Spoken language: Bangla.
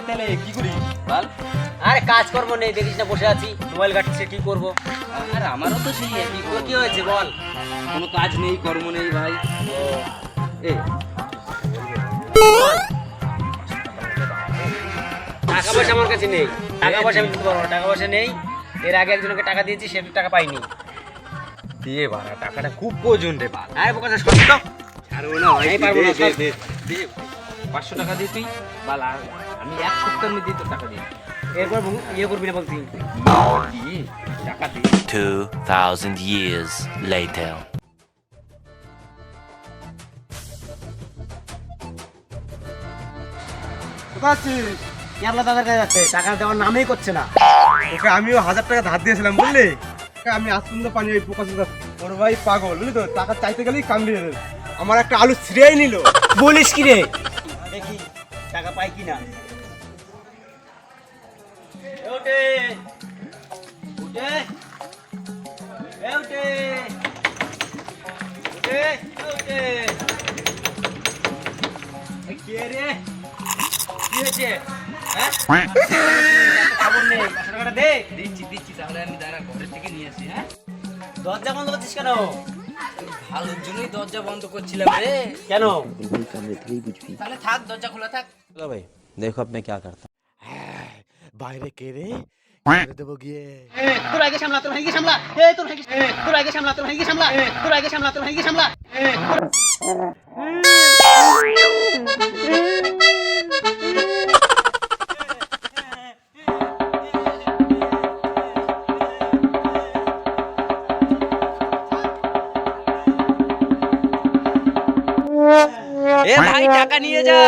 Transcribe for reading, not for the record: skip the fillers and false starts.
আছে তাহলে কি করি বল? আরে কাজকর্ম নেই, দেখিস না বসে আছি, মোবাইল ঘাটছে, কি করবো? আর আমারও তো সেই একই তোর কি হয়েছে বল? কোনো কাজ নেই, কর্ম নেই ভাই। এ টাকা পয়সা আমার কাছে নেই, টাকা পয়সা আমি দিতে পারবো না, টাকা পয়সা নেই। এর আগে একজনকে টাকা দিয়েছি, সেটা টাকা পাইনি। দিয়ে বাড়া, টাকাটা খুব প্রয়োজন রে বাল। আরে বোকা সত্য, ছাড়বো না ভাই, আমি পারবো না, সব। দে 500 টাকা দিয়ে তুই বাল, আর আমি এক সপ্তাহের মধ্যেই তোর টাকা দিই। এরপর ইয়ে করবি না বলছি। দিয়ে টাকা দে। 2,000 years later. ক্যাবলা দাদার কাছে যাচ্ছে, টাকা দেওয়ার নামেই করছে না। ওকে আমিও 1000 টাকা ধার দিয়েছিলাম বুঝলি, ওকে আমি আজ পর্যন্ত পানি ওই পোকা চোদা ওর ভাই পাগল বুঝলি তো, টাকা চাইতে গেলেই কামড়িয়ে দেবে। আমার একটা আলু ছিঁড়েই নিল। বলিস কি রে? দেখি টাকা পাই কিনা। উঠে উঠে উঠে উঠে উঠে, কে রে? কি হয়েছে? হ্যাঁ, খবর নেই, 500 টাকাটা দে। দিচ্ছি তাহলে, আমি দাঁড়া ঘরের থেকে নিয়ে আসি। হ্যাঁ, দরজা বন্ধ করছিস কেন? ভালোর জন্যই দরজা বন্ধ করছিলাম রে। কেন? তাহলে থাক, দরজা খোলা থাক। चलो भाई देखो अब मैं क्या करता हूँ। বাইরে কে রে? দেবো গিয়ে তোর আগে সামলা, তোর ভাইকে সামলা। তোর ভাইকে, তোর আগে সামলা, তোর ভাইকে সামলা। তোর আগে সামলা, তোর ভাইকে সামলা। এ ভাই, টাকা নিয়ে যা।